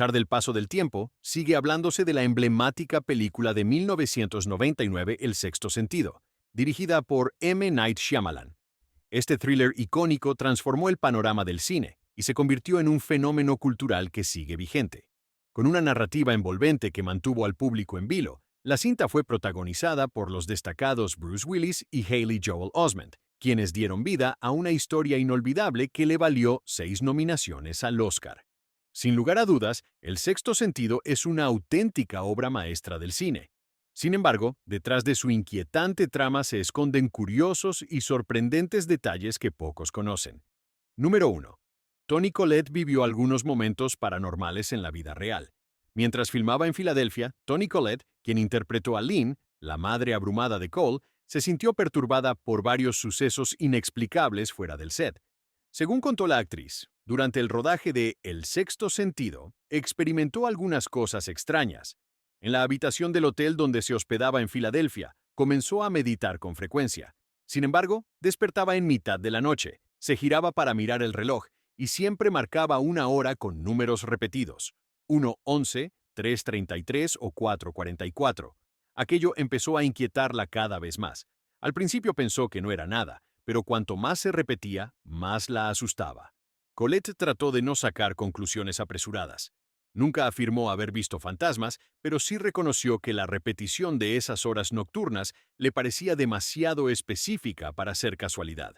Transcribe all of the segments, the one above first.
pesar del paso del tiempo, sigue hablándose de la emblemática película de 1999 El Sexto Sentido, dirigida por M. Night Shyamalan. Este thriller icónico transformó el panorama del cine y se convirtió en un fenómeno cultural que sigue vigente. Con una narrativa envolvente que mantuvo al público en vilo, la cinta fue protagonizada por los destacados Bruce Willis y Haley Joel Osment, quienes dieron vida a una historia inolvidable que le valió 6 nominaciones al Oscar. Sin lugar a dudas, El Sexto Sentido es una auténtica obra maestra del cine. Sin embargo, detrás de su inquietante trama se esconden curiosos y sorprendentes detalles que pocos conocen. Número 1. Toni Collette vivió algunos momentos paranormales en la vida real. Mientras filmaba en Filadelfia, Toni Collette, quien interpretó a Lynn, la madre abrumada de Cole, se sintió perturbada por varios sucesos inexplicables fuera del set. Según contó la actriz, durante el rodaje de El Sexto Sentido, experimentó algunas cosas extrañas. En la habitación del hotel donde se hospedaba en Filadelfia, comenzó a meditar con frecuencia. Sin embargo, despertaba en mitad de la noche, se giraba para mirar el reloj y siempre marcaba una hora con números repetidos: 1:11, 3:33 o 4:44. Aquello empezó a inquietarla cada vez más. Al principio pensó que no era nada, pero cuanto más se repetía, más la asustaba. Colette trató de no sacar conclusiones apresuradas. Nunca afirmó haber visto fantasmas, pero sí reconoció que la repetición de esas horas nocturnas le parecía demasiado específica para ser casualidad.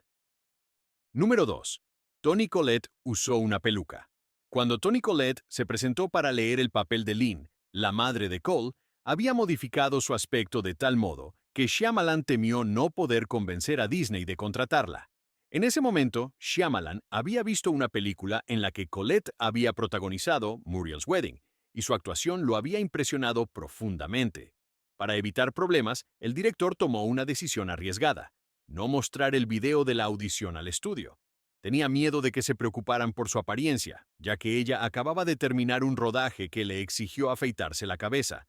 Número 2. Toni Collette usó una peluca. Cuando Toni Collette se presentó para leer el papel de Lynn, la madre de Cole, había modificado su aspecto de tal modo que Shyamalan temió no poder convencer a Disney de contratarla. En ese momento, Shyamalan había visto una película en la que Collette había protagonizado Muriel's Wedding, y su actuación lo había impresionado profundamente. Para evitar problemas, el director tomó una decisión arriesgada: no mostrar el video de la audición al estudio. Tenía miedo de que se preocuparan por su apariencia, ya que ella acababa de terminar un rodaje que le exigió afeitarse la cabeza.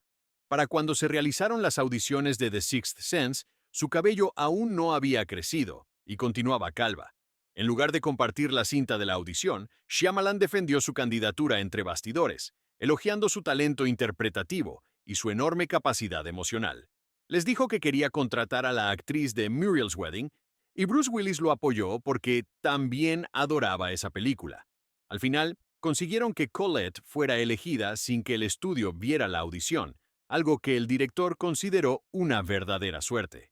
Para cuando se realizaron las audiciones de The Sixth Sense, su cabello aún no había crecido y continuaba calva. En lugar de compartir la cinta de la audición, Shyamalan defendió su candidatura entre bastidores, elogiando su talento interpretativo y su enorme capacidad emocional. Les dijo que quería contratar a la actriz de Muriel's Wedding, y Bruce Willis lo apoyó porque también adoraba esa película. Al final, consiguieron que Collette fuera elegida sin que el estudio viera la audición, algo que el director consideró una verdadera suerte.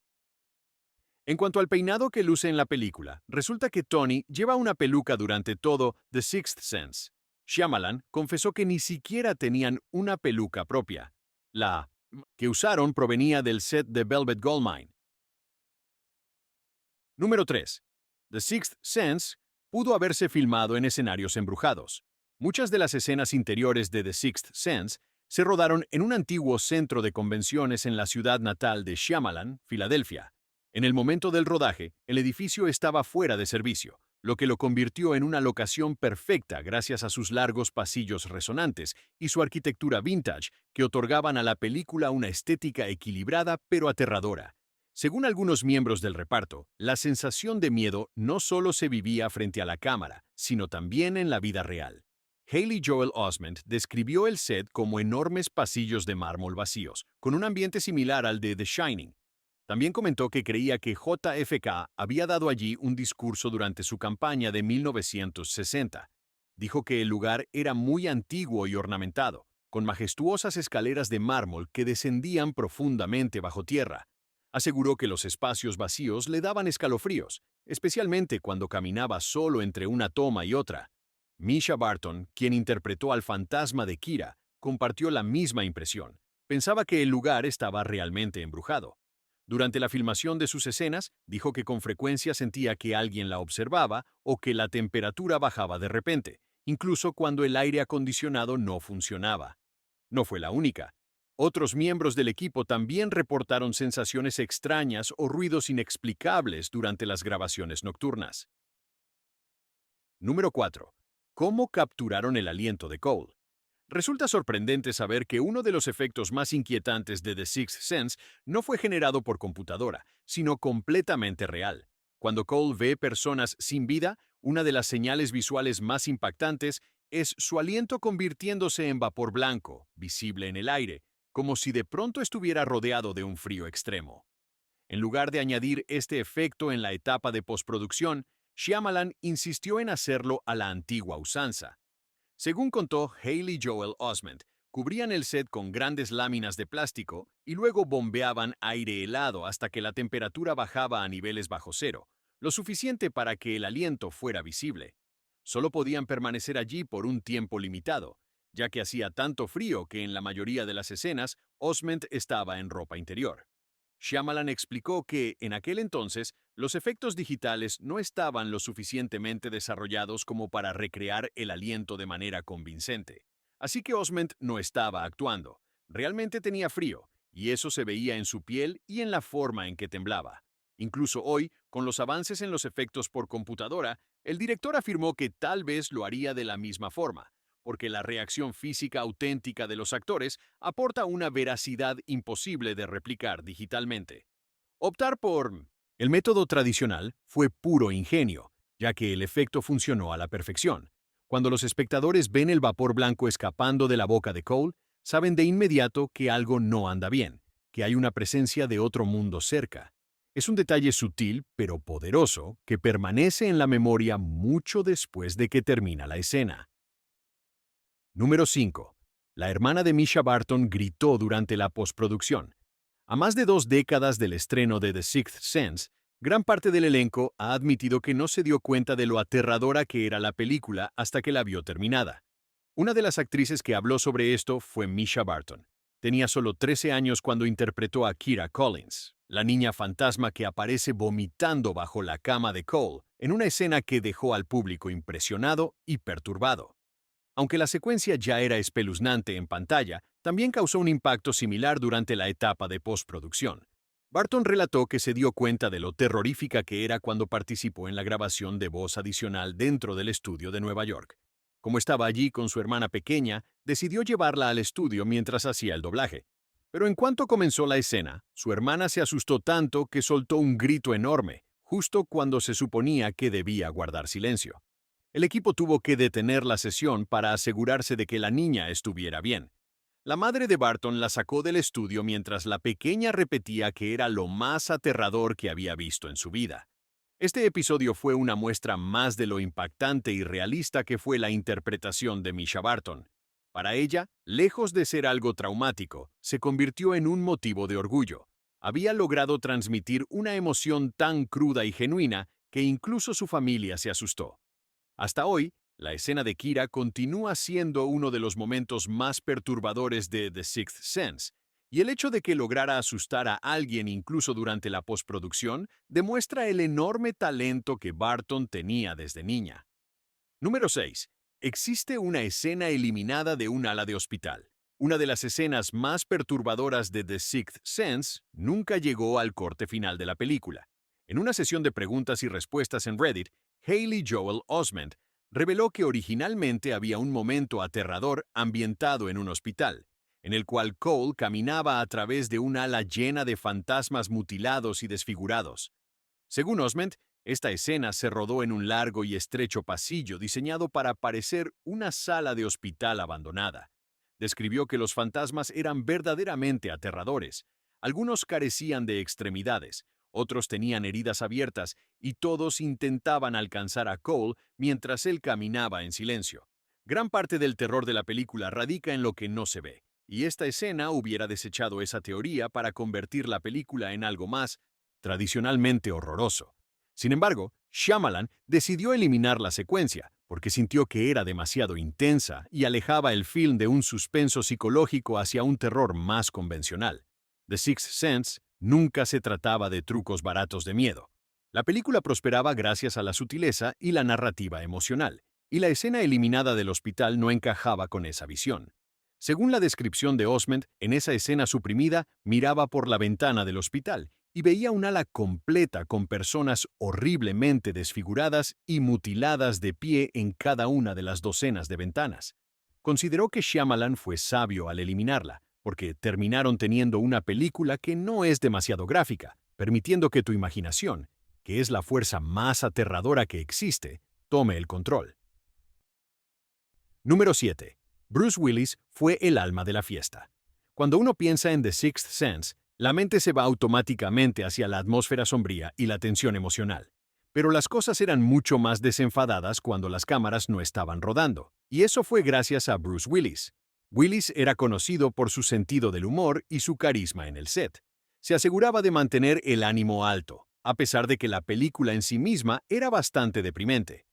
En cuanto al peinado que luce en la película, resulta que Tony lleva una peluca durante todo The Sixth Sense. Shyamalan confesó que ni siquiera tenían una peluca propia. La que usaron provenía del set de Velvet Goldmine. Número 3. The Sixth Sense pudo haberse filmado en escenarios embrujados. Muchas de las escenas interiores de The Sixth Sense se rodaron en un antiguo centro de convenciones en la ciudad natal de Shyamalan, Filadelfia. En el momento del rodaje, el edificio estaba fuera de servicio, lo que lo convirtió en una locación perfecta gracias a sus largos pasillos resonantes y su arquitectura vintage que otorgaban a la película una estética equilibrada pero aterradora. Según algunos miembros del reparto, la sensación de miedo no solo se vivía frente a la cámara, sino también en la vida real. Haley Joel Osment describió el set como enormes pasillos de mármol vacíos, con un ambiente similar al de The Shining. También comentó que creía que JFK había dado allí un discurso durante su campaña de 1960. Dijo que el lugar era muy antiguo y ornamentado, con majestuosas escaleras de mármol que descendían profundamente bajo tierra. Aseguró que los espacios vacíos le daban escalofríos, especialmente cuando caminaba solo entre una toma y otra. Misha Barton, quien interpretó al fantasma de Kira, compartió la misma impresión. Pensaba que el lugar estaba realmente embrujado. Durante la filmación de sus escenas, dijo que con frecuencia sentía que alguien la observaba o que la temperatura bajaba de repente, incluso cuando el aire acondicionado no funcionaba. No fue la única. Otros miembros del equipo también reportaron sensaciones extrañas o ruidos inexplicables durante las grabaciones nocturnas. Número 4. ¿Cómo capturaron el aliento de Cole? Resulta sorprendente saber que uno de los efectos más inquietantes de The Sixth Sense no fue generado por computadora, sino completamente real. Cuando Cole ve personas sin vida, una de las señales visuales más impactantes es su aliento convirtiéndose en vapor blanco, visible en el aire, como si de pronto estuviera rodeado de un frío extremo. En lugar de añadir este efecto en la etapa de postproducción, Shyamalan insistió en hacerlo a la antigua usanza. Según contó Haley Joel Osment, cubrían el set con grandes láminas de plástico y luego bombeaban aire helado hasta que la temperatura bajaba a niveles bajo cero, lo suficiente para que el aliento fuera visible. Solo podían permanecer allí por un tiempo limitado, ya que hacía tanto frío que en la mayoría de las escenas Osment estaba en ropa interior. Shyamalan explicó que, en aquel entonces, los efectos digitales no estaban lo suficientemente desarrollados como para recrear el aliento de manera convincente. Así que Osment no estaba actuando. Realmente tenía frío, y eso se veía en su piel y en la forma en que temblaba. Incluso hoy, con los avances en los efectos por computadora, el director afirmó que tal vez lo haría de la misma forma, porque la reacción física auténtica de los actores aporta una veracidad imposible de replicar digitalmente. Optar por el método tradicional fue puro ingenio, ya que el efecto funcionó a la perfección. Cuando los espectadores ven el vapor blanco escapando de la boca de Cole, saben de inmediato que algo no anda bien, que hay una presencia de otro mundo cerca. Es un detalle sutil pero poderoso que permanece en la memoria mucho después de que termina la escena. Número 5. La hermana de Misha Barton gritó durante la postproducción. A más de 2 décadas del estreno de The Sixth Sense, gran parte del elenco ha admitido que no se dio cuenta de lo aterradora que era la película hasta que la vio terminada. Una de las actrices que habló sobre esto fue Misha Barton. Tenía solo 13 años cuando interpretó a Kira Collins, la niña fantasma que aparece vomitando bajo la cama de Cole, en una escena que dejó al público impresionado y perturbado. Aunque la secuencia ya era espeluznante en pantalla, también causó un impacto similar durante la etapa de postproducción. Barton relató que se dio cuenta de lo terrorífica que era cuando participó en la grabación de voz adicional dentro del estudio de Nueva York. Como estaba allí con su hermana pequeña, decidió llevarla al estudio mientras hacía el doblaje. Pero en cuanto comenzó la escena, su hermana se asustó tanto que soltó un grito enorme, justo cuando se suponía que debía guardar silencio. El equipo tuvo que detener la sesión para asegurarse de que la niña estuviera bien. La madre de Barton la sacó del estudio mientras la pequeña repetía que era lo más aterrador que había visto en su vida. Este episodio fue una muestra más de lo impactante y realista que fue la interpretación de Misha Barton. Para ella, lejos de ser algo traumático, se convirtió en un motivo de orgullo. Había logrado transmitir una emoción tan cruda y genuina que incluso su familia se asustó. Hasta hoy, la escena de Kira continúa siendo uno de los momentos más perturbadores de The Sixth Sense, y el hecho de que lograra asustar a alguien incluso durante la postproducción demuestra el enorme talento que Barton tenía desde niña. Número 6. Existe una escena eliminada de un ala de hospital. Una de las escenas más perturbadoras de The Sixth Sense nunca llegó al corte final de la película. En una sesión de preguntas y respuestas en Reddit, Haley Joel Osment reveló que originalmente había un momento aterrador ambientado en un hospital, en el cual Cole caminaba a través de un ala llena de fantasmas mutilados y desfigurados. Según Osment, esta escena se rodó en un largo y estrecho pasillo diseñado para parecer una sala de hospital abandonada. Describió que los fantasmas eran verdaderamente aterradores. Algunos carecían de extremidades, otros tenían heridas abiertas y todos intentaban alcanzar a Cole mientras él caminaba en silencio. Gran parte del terror de la película radica en lo que no se ve, y esta escena hubiera desechado esa teoría para convertir la película en algo más tradicionalmente horroroso. Sin embargo, Shyamalan decidió eliminar la secuencia porque sintió que era demasiado intensa y alejaba el film de un suspenso psicológico hacia un terror más convencional. The Sixth Sense nunca se trataba de trucos baratos de miedo. La película prosperaba gracias a la sutileza y la narrativa emocional, y la escena eliminada del hospital no encajaba con esa visión. Según la descripción de Osment, en esa escena suprimida miraba por la ventana del hospital y veía un ala completa con personas horriblemente desfiguradas y mutiladas de pie en cada una de las docenas de ventanas. Consideró que Shyamalan fue sabio al eliminarla, porque terminaron teniendo una película que no es demasiado gráfica, permitiendo que tu imaginación, que es la fuerza más aterradora que existe, tome el control. Número 7. Bruce Willis fue el alma de la fiesta. Cuando uno piensa en The Sixth Sense, la mente se va automáticamente hacia la atmósfera sombría y la tensión emocional. Pero las cosas eran mucho más desenfadadas cuando las cámaras no estaban rodando, y eso fue gracias a Bruce Willis. Willis era conocido por su sentido del humor y su carisma en el set. Se aseguraba de mantener el ánimo alto, a pesar de que la película en sí misma era bastante deprimente.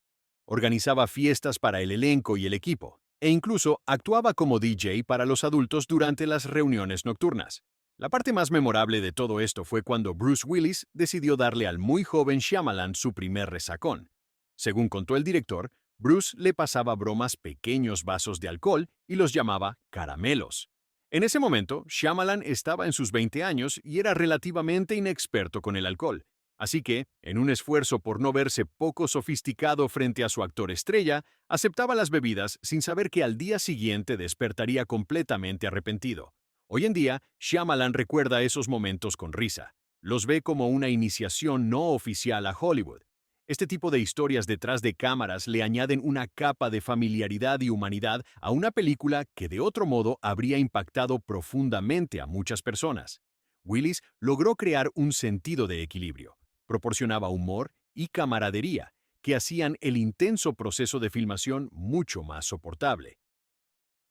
Organizaba fiestas para el elenco y el equipo, e incluso actuaba como DJ para los adultos durante las reuniones nocturnas. La parte más memorable de todo esto fue cuando Bruce Willis decidió darle al muy joven Shyamalan su primer resacón. Según contó el director, Bruce le pasaba bromas pequeños vasos de alcohol y los llamaba caramelos. En ese momento, Shyamalan estaba en sus 20 años y era relativamente inexperto con el alcohol. Así que, en un esfuerzo por no verse poco sofisticado frente a su actor estrella, aceptaba las bebidas sin saber que al día siguiente despertaría completamente arrepentido. Hoy en día, Shyamalan recuerda esos momentos con risa. Los ve como una iniciación no oficial a Hollywood. Este tipo de historias detrás de cámaras le añaden una capa de familiaridad y humanidad a una película que de otro modo habría impactado profundamente a muchas personas. Willis logró crear un sentido de equilibrio. Proporcionaba humor y camaradería, que hacían el intenso proceso de filmación mucho más soportable.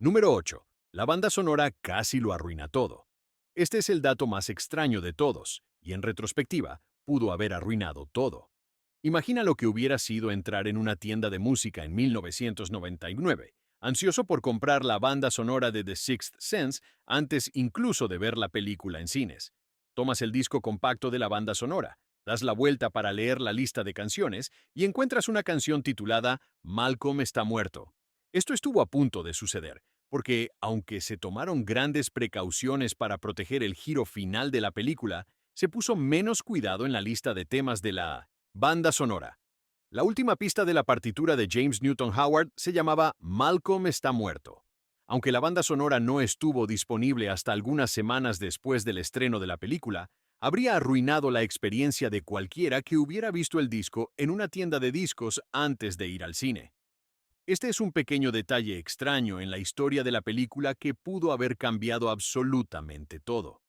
Número 8. La banda sonora casi lo arruina todo. Este es el dato más extraño de todos, y en retrospectiva, pudo haber arruinado todo. Imagina lo que hubiera sido entrar en una tienda de música en 1999, ansioso por comprar la banda sonora de The Sixth Sense antes incluso de ver la película en cines. Tomas el disco compacto de la banda sonora, das la vuelta para leer la lista de canciones y encuentras una canción titulada Malcolm está muerto. Esto estuvo a punto de suceder, porque aunque se tomaron grandes precauciones para proteger el giro final de la película, se puso menos cuidado en la lista de temas de la banda sonora. La última pista de la partitura de James Newton Howard se llamaba Malcolm está muerto. Aunque la banda sonora no estuvo disponible hasta algunas semanas después del estreno de la película, habría arruinado la experiencia de cualquiera que hubiera visto el disco en una tienda de discos antes de ir al cine. Este es un pequeño detalle extraño en la historia de la película que pudo haber cambiado absolutamente todo.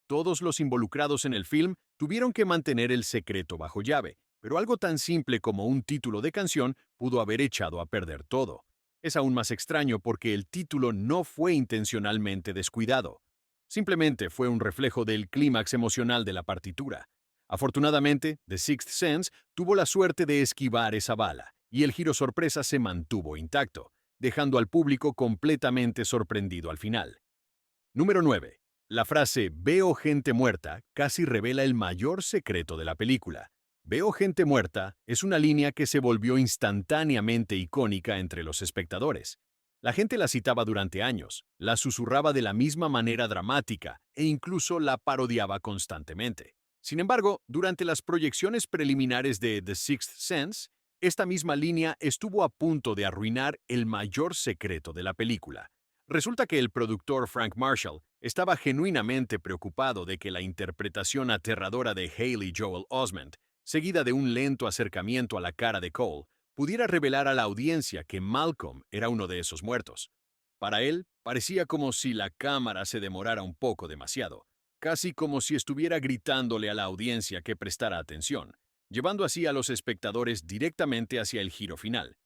Todos los involucrados en el film tuvieron que mantener el secreto bajo llave, pero algo tan simple como un título de canción pudo haber echado a perder todo. Es aún más extraño porque el título no fue intencionalmente descuidado. Simplemente fue un reflejo del clímax emocional de la partitura. Afortunadamente, The Sixth Sense tuvo la suerte de esquivar esa bala, y el giro sorpresa se mantuvo intacto, dejando al público completamente sorprendido al final. Número 9. La frase "veo gente muerta" casi revela el mayor secreto de la película. "Veo gente muerta" es una línea que se volvió instantáneamente icónica entre los espectadores. La gente la citaba durante años, la susurraba de la misma manera dramática e incluso la parodiaba constantemente. Sin embargo, durante las proyecciones preliminares de The Sixth Sense, esta misma línea estuvo a punto de arruinar el mayor secreto de la película. Resulta que el productor Frank Marshall estaba genuinamente preocupado de que la interpretación aterradora de Haley Joel Osment, seguida de un lento acercamiento a la cara de Cole, pudiera revelar a la audiencia que Malcolm era uno de esos muertos. Para él, parecía como si la cámara se demorara un poco demasiado, casi como si estuviera gritándole a la audiencia que prestara atención, llevando así a los espectadores directamente hacia el giro final.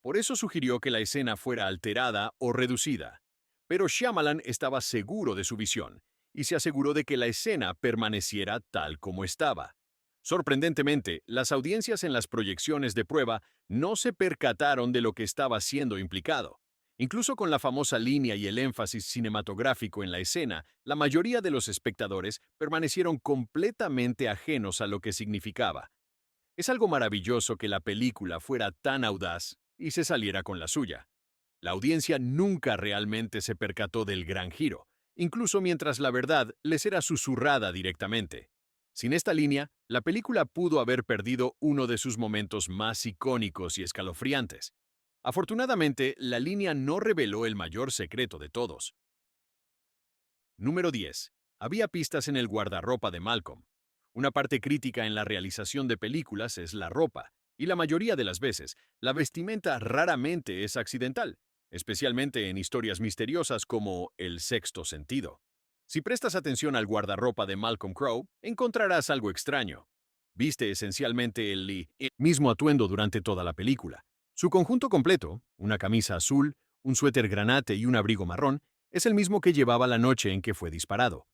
Por eso sugirió que la escena fuera alterada o reducida. Pero Shyamalan estaba seguro de su visión y se aseguró de que la escena permaneciera tal como estaba. Sorprendentemente, las audiencias en las proyecciones de prueba no se percataron de lo que estaba siendo implicado. Incluso con la famosa línea y el énfasis cinematográfico en la escena, la mayoría de los espectadores permanecieron completamente ajenos a lo que significaba. Es algo maravilloso que la película fuera tan audaz y se saliera con la suya. La audiencia nunca realmente se percató del gran giro, incluso mientras la verdad les era susurrada directamente. Sin esta línea, la película pudo haber perdido uno de sus momentos más icónicos y escalofriantes. Afortunadamente, la línea no reveló el mayor secreto de todos. Número 10. Había pistas en el guardarropa de Malcolm. Una parte crítica en la realización de películas es la ropa, y la mayoría de las veces, la vestimenta raramente es accidental. especialmente en historias misteriosas como El Sexto Sentido. Si prestas atención al guardarropa de Malcolm Crowe, encontrarás algo extraño. Viste esencialmente el mismo atuendo durante toda la película. Su conjunto completo, una camisa azul, un suéter granate y un abrigo marrón, es el mismo que llevaba la noche en que fue disparado.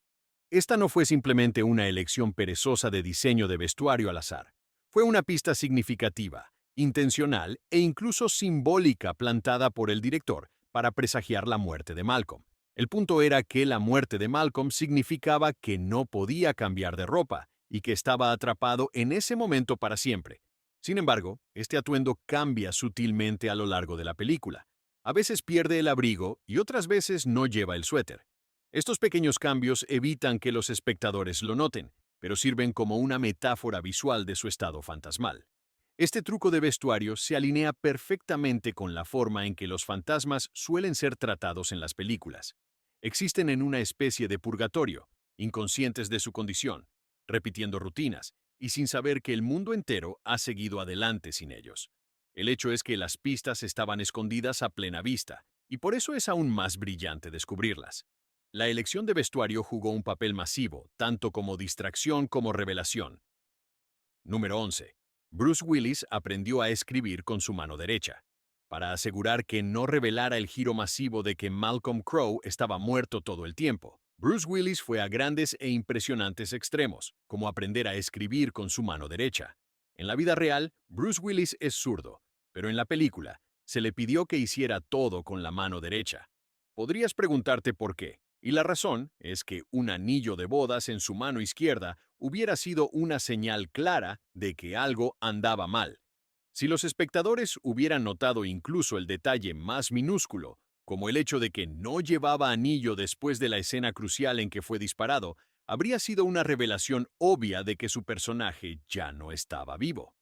Esta no fue simplemente una elección perezosa de diseño de vestuario al azar. Fue una pista significativa, intencional e incluso simbólica plantada por el director para presagiar la muerte de Malcolm. El punto era que la muerte de Malcolm significaba que no podía cambiar de ropa y que estaba atrapado en ese momento para siempre. Sin embargo, este atuendo cambia sutilmente a lo largo de la película. A veces pierde el abrigo y otras veces no lleva el suéter. Estos pequeños cambios evitan que los espectadores lo noten, pero sirven como una metáfora visual de su estado fantasmal. Este truco de vestuario se alinea perfectamente con la forma en que los fantasmas suelen ser tratados en las películas. Existen en una especie de purgatorio, inconscientes de su condición, repitiendo rutinas y sin saber que el mundo entero ha seguido adelante sin ellos. El hecho es que las pistas estaban escondidas a plena vista, y por eso es aún más brillante descubrirlas. La elección de vestuario jugó un papel masivo, tanto como distracción como revelación. Número 11. Bruce Willis aprendió a escribir con su mano derecha, para asegurar que no revelara el giro masivo de que Malcolm Crowe estaba muerto todo el tiempo. Bruce Willis fue a grandes e impresionantes extremos, como aprender a escribir con su mano derecha. En la vida real, Bruce Willis es zurdo, pero en la película, se le pidió que hiciera todo con la mano derecha. Podrías preguntarte por qué. Y la razón es que un anillo de bodas en su mano izquierda hubiera sido una señal clara de que algo andaba mal. Si los espectadores hubieran notado incluso el detalle más minúsculo, como el hecho de que no llevaba anillo después de la escena crucial en que fue disparado, habría sido una revelación obvia de que su personaje ya no estaba vivo.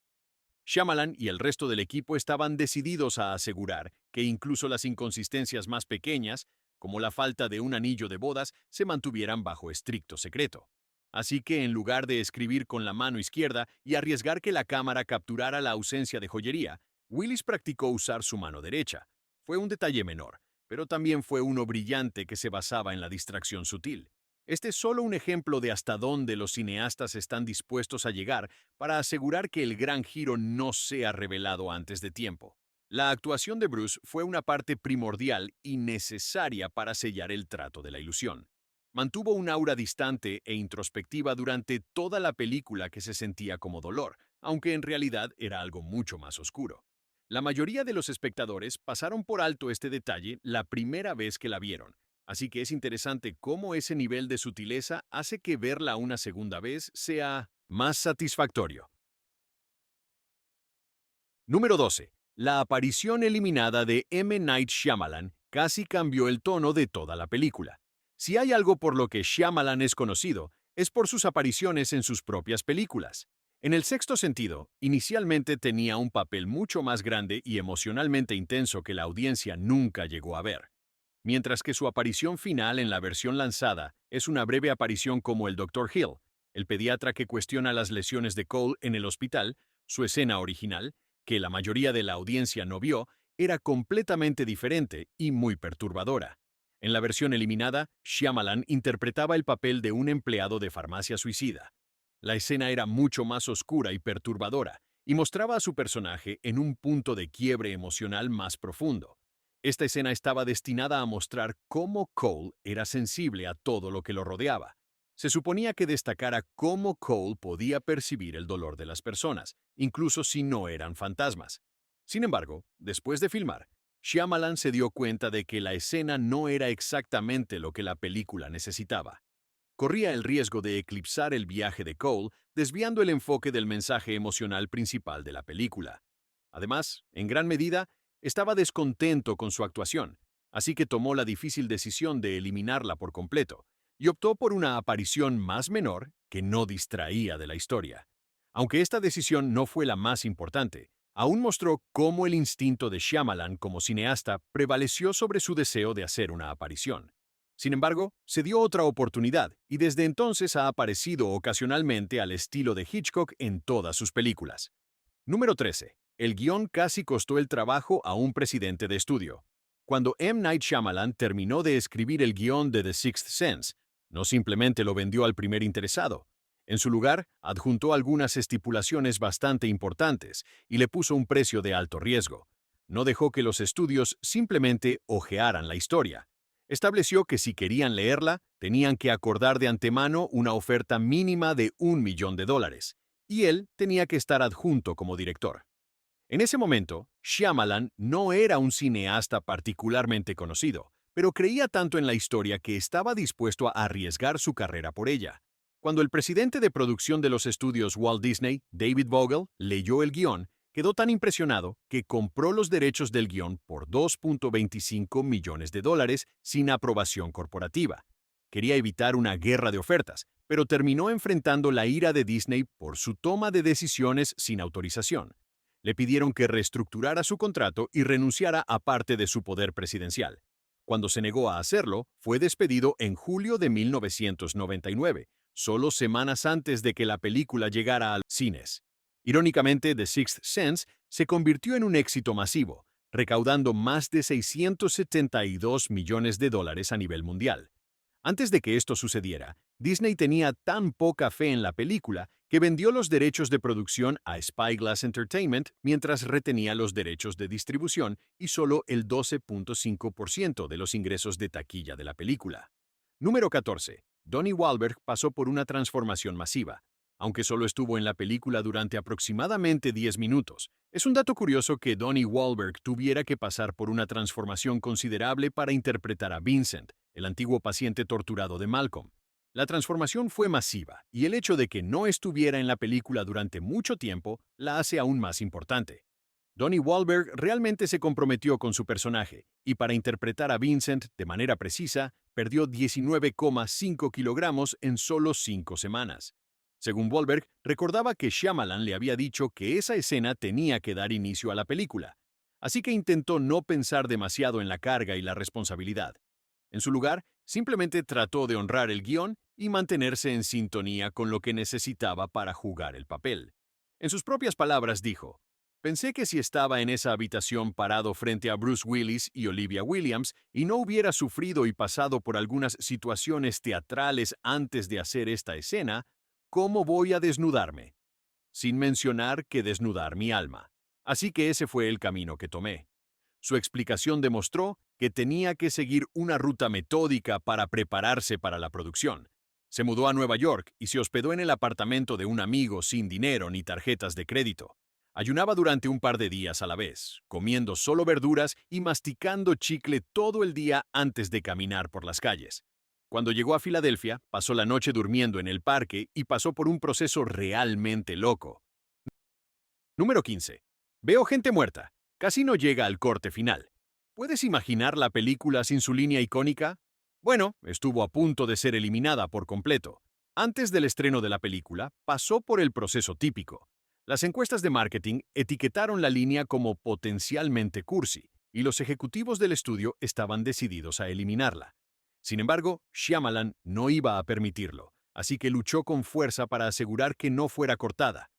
Shyamalan y el resto del equipo estaban decididos a asegurar que incluso las inconsistencias más pequeñas, como la falta de un anillo de bodas, se mantuvieran bajo estricto secreto. Así que en lugar de escribir con la mano izquierda y arriesgar que la cámara capturara la ausencia de joyería, Willis practicó usar su mano derecha. Fue un detalle menor, pero también fue uno brillante que se basaba en la distracción sutil. Este es solo un ejemplo de hasta dónde los cineastas están dispuestos a llegar para asegurar que el gran giro no sea revelado antes de tiempo. La actuación de Bruce fue una parte primordial y necesaria para sellar el trato de la ilusión. Mantuvo un aura distante e introspectiva durante toda la película que se sentía como dolor, aunque en realidad era algo mucho más oscuro. La mayoría de los espectadores pasaron por alto este detalle la primera vez que la vieron, así que es interesante cómo ese nivel de sutileza hace que verla una segunda vez sea más satisfactorio. Número 12. La aparición eliminada de M. Night Shyamalan casi cambió el tono de toda la película. Si hay algo por lo que Shyamalan es conocido, es por sus apariciones en sus propias películas. En El Sexto Sentido, inicialmente tenía un papel mucho más grande y emocionalmente intenso que la audiencia nunca llegó a ver. Mientras que su aparición final en la versión lanzada es una breve aparición como el Dr. Hill, el pediatra que cuestiona las lesiones de Cole en el hospital, su escena original, que la mayoría de la audiencia no vio, era completamente diferente y muy perturbadora. En la versión eliminada, Shyamalan interpretaba el papel de un empleado de farmacia suicida. La escena era mucho más oscura y perturbadora, y mostraba a su personaje en un punto de quiebre emocional más profundo. Esta escena estaba destinada a mostrar cómo Cole era sensible a todo lo que lo rodeaba. Se suponía que destacara cómo Cole podía percibir el dolor de las personas, incluso si no eran fantasmas. Sin embargo, después de filmar, Shyamalan se dio cuenta de que la escena no era exactamente lo que la película necesitaba. Corría el riesgo de eclipsar el viaje de Cole, desviando el enfoque del mensaje emocional principal de la película. Además, en gran medida, estaba descontento con su actuación, así que tomó la difícil decisión de eliminarla por completo, y optó por una aparición más menor que no distraía de la historia. Aunque esta decisión no fue la más importante, aún mostró cómo el instinto de Shyamalan como cineasta prevaleció sobre su deseo de hacer una aparición. Sin embargo, se dio otra oportunidad y desde entonces ha aparecido ocasionalmente al estilo de Hitchcock en todas sus películas. Número 13. El guión casi costó el trabajo a un presidente de estudio. Cuando M. Night Shyamalan terminó de escribir el guión de The Sixth Sense, no simplemente lo vendió al primer interesado. En su lugar, adjuntó algunas estipulaciones bastante importantes y le puso un precio de alto riesgo. No dejó que los estudios simplemente hojearan la historia. Estableció que si querían leerla, tenían que acordar de antemano una oferta mínima de $1 millón, y él tenía que estar adjunto como director. En ese momento, Shyamalan no era un cineasta particularmente conocido, pero creía tanto en la historia que estaba dispuesto a arriesgar su carrera por ella. Cuando el presidente de producción de los estudios Walt Disney, David Vogel, leyó el guión, quedó tan impresionado que compró los derechos del guión por $2.25 millones sin aprobación corporativa. Quería evitar una guerra de ofertas, pero terminó enfrentando la ira de Disney por su toma de decisiones sin autorización. Le pidieron que reestructurara su contrato y renunciara a parte de su poder presidencial. Cuando se negó a hacerlo, fue despedido en julio de 1999, solo semanas antes de que la película llegara a los cines. Irónicamente, The Sixth Sense se convirtió en un éxito masivo, recaudando más de $672 millones a nivel mundial. Antes de que esto sucediera, Disney tenía tan poca fe en la película que vendió los derechos de producción a Spyglass Entertainment mientras retenía los derechos de distribución y solo el 12.5% de los ingresos de taquilla de la película. Número 14. Donnie Wahlberg pasó por una transformación masiva. Aunque solo estuvo en la película durante aproximadamente 10 minutos, es un dato curioso que Donnie Wahlberg tuviera que pasar por una transformación considerable para interpretar a Vincent, el antiguo paciente torturado de Malcolm. La transformación fue masiva, y el hecho de que no estuviera en la película durante mucho tiempo la hace aún más importante. Donnie Wahlberg realmente se comprometió con su personaje, y para interpretar a Vincent de manera precisa, perdió 19,5 kilogramos en solo 5 semanas. Según Wahlberg, recordaba que Shyamalan le había dicho que esa escena tenía que dar inicio a la película, así que intentó no pensar demasiado en la carga y la responsabilidad. En su lugar, simplemente trató de honrar el guión y mantenerse en sintonía con lo que necesitaba para jugar el papel. En sus propias palabras dijo: "Pensé que si estaba en esa habitación parado frente a Bruce Willis y Olivia Williams y no hubiera sufrido y pasado por algunas situaciones teatrales antes de hacer esta escena, ¿cómo voy a desnudarme? Sin mencionar que desnudar mi alma. Así que ese fue el camino que tomé". Su explicación demostró que tenía que seguir una ruta metódica para prepararse para la producción. Se mudó a Nueva York y se hospedó en el apartamento de un amigo sin dinero ni tarjetas de crédito. Ayunaba durante un par de días a la vez, comiendo solo verduras y masticando chicle todo el día antes de caminar por las calles. Cuando llegó a Filadelfia, pasó la noche durmiendo en el parque y pasó por un proceso realmente loco. Número 15. Veo gente muerta. Casi no llega al corte final. ¿Puedes imaginar la película sin su línea icónica? Bueno, estuvo a punto de ser eliminada por completo. Antes del estreno de la película, pasó por el proceso típico. Las encuestas de marketing etiquetaron la línea como potencialmente cursi, y los ejecutivos del estudio estaban decididos a eliminarla. Sin embargo, Shyamalan no iba a permitirlo, así que luchó con fuerza para asegurar que no fuera cortada.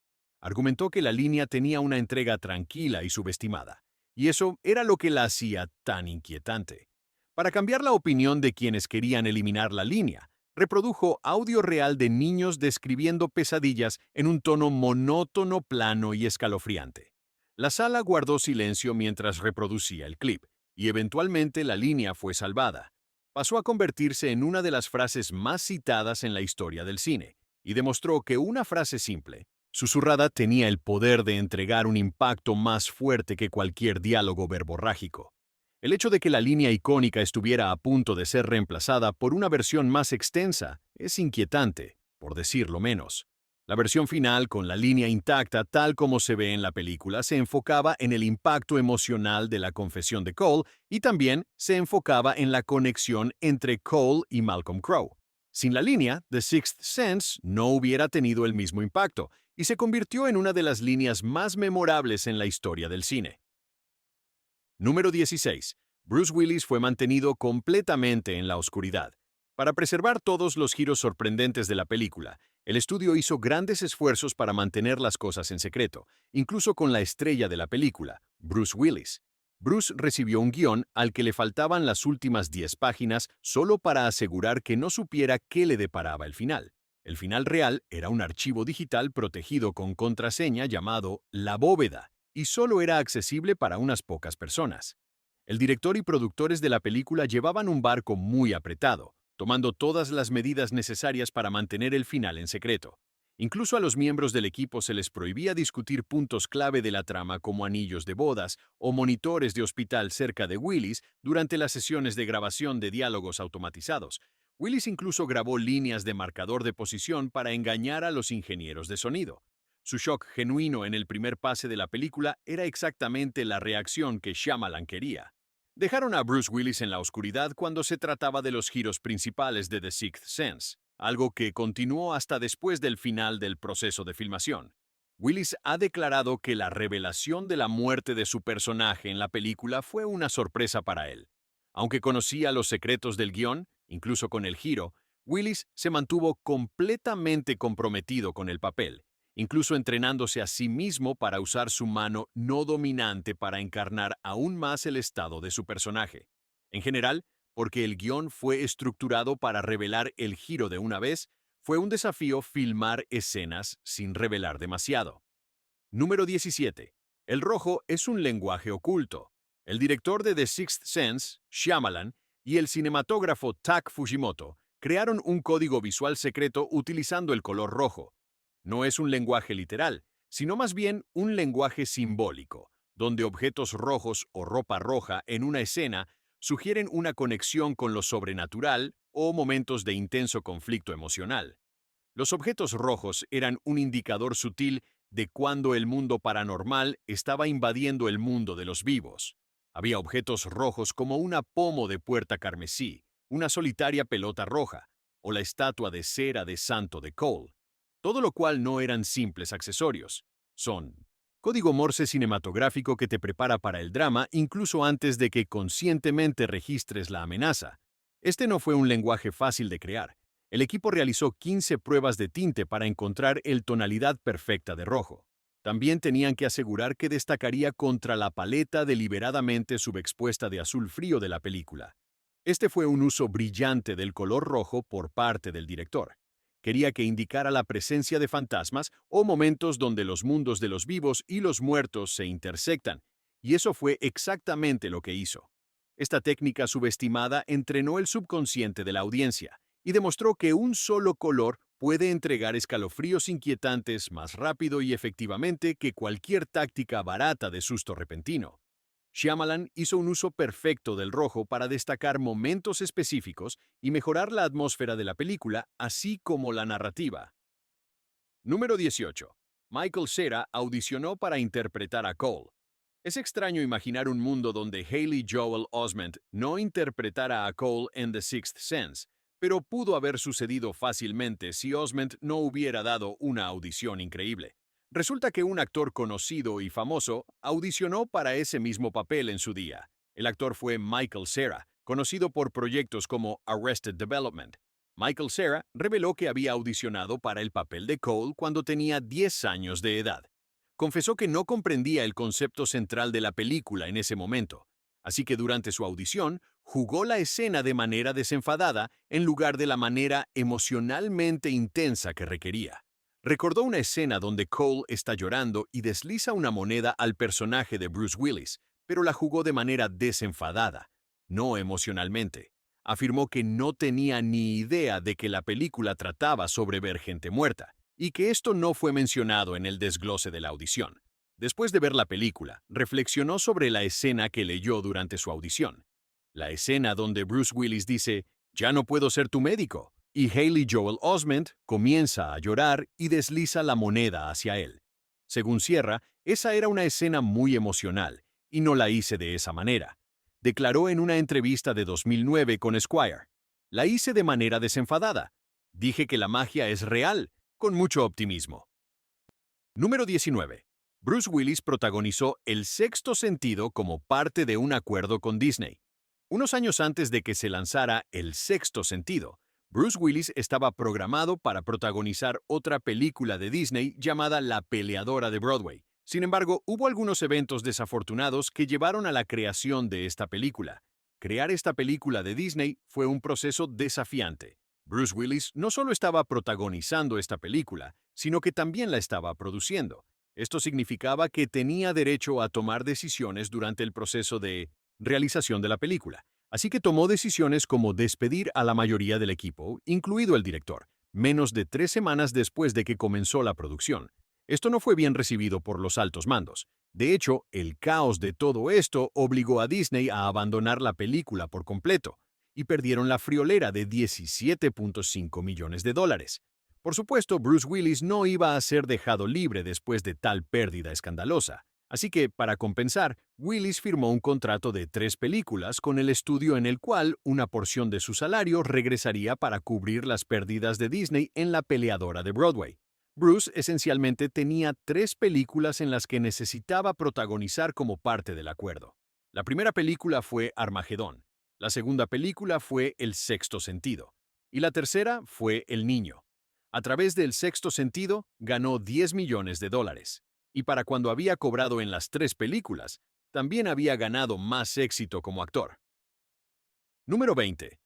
Argumentó que la línea tenía una entrega tranquila y subestimada, y eso era lo que la hacía tan inquietante. Para cambiar la opinión de quienes querían eliminar la línea, reprodujo audio real de niños describiendo pesadillas en un tono monótono, plano y escalofriante. La sala guardó silencio mientras reproducía el clip, y eventualmente la línea fue salvada. Pasó a convertirse en una de las frases más citadas en la historia del cine, y demostró que una frase simple, susurrada, tenía el poder de entregar un impacto más fuerte que cualquier diálogo verborrágico. El hecho de que la línea icónica estuviera a punto de ser reemplazada por una versión más extensa es inquietante, por decirlo menos. La versión final, con la línea intacta tal como se ve en la película, se enfocaba en el impacto emocional de la confesión de Cole y también se enfocaba en la conexión entre Cole y Malcolm Crowe. Sin la línea, The Sixth Sense no hubiera tenido el mismo impacto y se convirtió en una de las líneas más memorables en la historia del cine. Número 16. Bruce Willis fue mantenido completamente en la oscuridad. Para preservar todos los giros sorprendentes de la película, el estudio hizo grandes esfuerzos para mantener las cosas en secreto, incluso con la estrella de la película, Bruce Willis. Bruce recibió un guión al que le faltaban las últimas 10 páginas solo para asegurar que no supiera qué le deparaba el final. El final real era un archivo digital protegido con contraseña llamado La Bóveda, y solo era accesible para unas pocas personas. El director y productores de la película llevaban un barco muy apretado, tomando todas las medidas necesarias para mantener el final en secreto. Incluso a los miembros del equipo se les prohibía discutir puntos clave de la trama como anillos de bodas o monitores de hospital cerca de Willis durante las sesiones de grabación de diálogos automatizados. Willis incluso grabó líneas de marcador de posición para engañar a los ingenieros de sonido. Su shock genuino en el primer pase de la película era exactamente la reacción que Shyamalan quería. Dejaron a Bruce Willis en la oscuridad cuando se trataba de los giros principales de The Sixth Sense, algo que continuó hasta después del final del proceso de filmación. Willis ha declarado que la revelación de la muerte de su personaje en la película fue una sorpresa para él. Aunque conocía los secretos del guión, incluso con el giro, Willis se mantuvo completamente comprometido con el papel, incluso entrenándose a sí mismo para usar su mano no dominante para encarnar aún más el estado de su personaje. En general, porque el guión fue estructurado para revelar el giro de una vez, fue un desafío filmar escenas sin revelar demasiado. Número 17. El rojo es un lenguaje oculto. El director de The Sixth Sense, Shyamalan, y el cinematógrafo Tak Fujimoto crearon un código visual secreto utilizando el color rojo. No es un lenguaje literal, sino más bien un lenguaje simbólico, donde objetos rojos o ropa roja en una escena sugieren una conexión con lo sobrenatural o momentos de intenso conflicto emocional. Los objetos rojos eran un indicador sutil de cuando el mundo paranormal estaba invadiendo el mundo de los vivos. Había objetos rojos como una pomo de puerta carmesí, una solitaria pelota roja, o la estatua de cera de Santo de Cole. Todo lo cual no eran simples accesorios. Son código Morse cinematográfico que te prepara para el drama incluso antes de que conscientemente registres la amenaza. Este no fue un lenguaje fácil de crear. El equipo realizó 15 pruebas de tinte para encontrar el tonalidad perfecta de rojo. También tenían que asegurar que destacaría contra la paleta deliberadamente subexpuesta de azul frío de la película. Este fue un uso brillante del color rojo por parte del director. Quería que indicara la presencia de fantasmas o momentos donde los mundos de los vivos y los muertos se intersectan, y eso fue exactamente lo que hizo. Esta técnica subestimada entrenó el subconsciente de la audiencia y demostró que un solo color puede entregar escalofríos inquietantes más rápido y efectivamente que cualquier táctica barata de susto repentino. Shyamalan hizo un uso perfecto del rojo para destacar momentos específicos y mejorar la atmósfera de la película, así como la narrativa. Número 18. Michael Cera audicionó para interpretar a Cole. Es extraño imaginar un mundo donde Haley Joel Osment no interpretara a Cole en The Sixth Sense, pero pudo haber sucedido fácilmente si Osment no hubiera dado una audición increíble. Resulta que un actor conocido y famoso audicionó para ese mismo papel en su día. El actor fue Michael Cera, conocido por proyectos como Arrested Development. Michael Cera reveló que había audicionado para el papel de Cole cuando tenía 10 años de edad. Confesó que no comprendía el concepto central de la película en ese momento, así que durante su audición jugó la escena de manera desenfadada en lugar de la manera emocionalmente intensa que requería. Recordó una escena donde Cole está llorando y desliza una moneda al personaje de Bruce Willis, pero la jugó de manera desenfadada, no emocionalmente. Afirmó que no tenía ni idea de que la película trataba sobre ver gente muerta, y que esto no fue mencionado en el desglose de la audición. Después de ver la película, reflexionó sobre la escena que leyó durante su audición. La escena donde Bruce Willis dice, «Ya no puedo ser tu médico», y Haley Joel Osment comienza a llorar y desliza la moneda hacia él. Según Sierra, esa era una escena muy emocional, y no la hice de esa manera. Declaró en una entrevista de 2009 con Esquire. La hice de manera desenfadada. Dije que la magia es real, con mucho optimismo. Número 19. Bruce Willis protagonizó El Sexto Sentido como parte de un acuerdo con Disney. Unos años antes de que se lanzara El Sexto Sentido, Bruce Willis estaba programado para protagonizar otra película de Disney llamada La Peleadora de Broadway, Sin embargo, hubo algunos eventos desafortunados que llevaron a la creación de esta película. Crear esta película de Disney fue un proceso desafiante. Bruce Willis no solo estaba protagonizando esta película, sino que también la estaba produciendo. Esto significaba que tenía derecho a tomar decisiones durante el proceso de realización de la película. Así que tomó decisiones como despedir a la mayoría del equipo, incluido el director, menos de 3 semanas después de que comenzó la producción. Esto no fue bien recibido por los altos mandos. De hecho, el caos de todo esto obligó a Disney a abandonar la película por completo, y perdieron la friolera de 17.5 millones de dólares. Por supuesto, Bruce Willis no iba a ser dejado libre después de tal pérdida escandalosa. Así que, para compensar, Willis firmó un contrato de 3 películas con el estudio en el cual una porción de su salario regresaría para cubrir las pérdidas de Disney en la peleadora de Broadway. Bruce esencialmente tenía 3 películas en las que necesitaba protagonizar como parte del acuerdo. La primera película fue Armagedón, la segunda película fue El Sexto Sentido, y la tercera fue El Niño. A través del Sexto Sentido ganó 10 millones de dólares, y para cuando había cobrado en las 3 películas, también había ganado más éxito como actor. Número 20.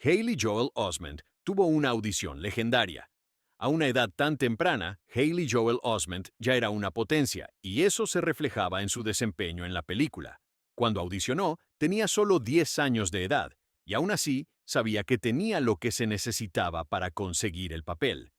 Haley Joel Osment tuvo una audición legendaria. A una edad tan temprana, Haley Joel Osment ya era una potencia, y eso se reflejaba en su desempeño en la película. Cuando audicionó, tenía solo 10 años de edad, y aún así sabía que tenía lo que se necesitaba para conseguir el papel.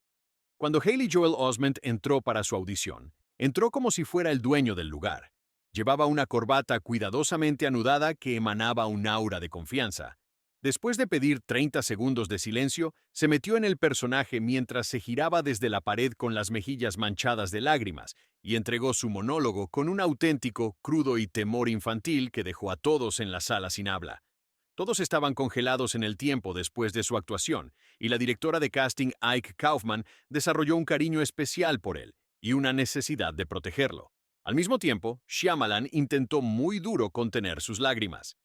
Cuando Haley Joel Osment entró para su audición, entró como si fuera el dueño del lugar. Llevaba una corbata cuidadosamente anudada que emanaba un aura de confianza. Después de pedir 30 segundos de silencio, se metió en el personaje mientras se giraba desde la pared con las mejillas manchadas de lágrimas y entregó su monólogo con un auténtico, crudo y temor infantil que dejó a todos en la sala sin habla. Todos estaban congelados en el tiempo después de su actuación, y la directora de casting Ike Kaufman desarrolló un cariño especial por él y una necesidad de protegerlo. Al mismo tiempo, Shyamalan intentó muy duro contener sus lágrimas.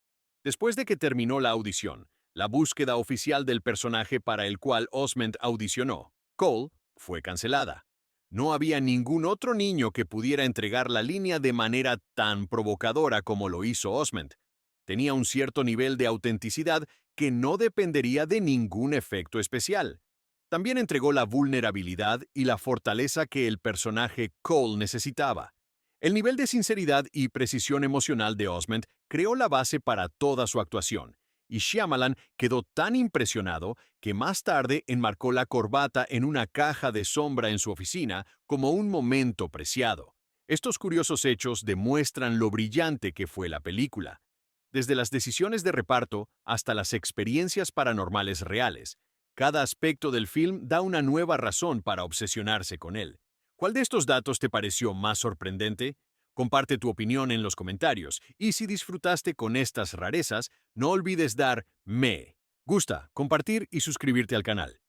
Después de que terminó la audición, la búsqueda oficial del personaje para el cual Osment audicionó, Cole, fue cancelada. No había ningún otro niño que pudiera entregar la línea de manera tan provocadora como lo hizo Osment. Tenía un cierto nivel de autenticidad que no dependería de ningún efecto especial. También entregó la vulnerabilidad y la fortaleza que el personaje Cole necesitaba. El nivel de sinceridad y precisión emocional de Osment creó la base para toda su actuación, y Shyamalan quedó tan impresionado que más tarde enmarcó la corbata en una caja de sombra en su oficina como un momento preciado. Estos curiosos hechos demuestran lo brillante que fue la película. Desde las decisiones de reparto hasta las experiencias paranormales reales, cada aspecto del film da una nueva razón para obsesionarse con él. ¿Cuál de estos datos te pareció más sorprendente? Comparte tu opinión en los comentarios y si disfrutaste con estas rarezas, no olvides dar me gusta, compartir y suscribirte al canal.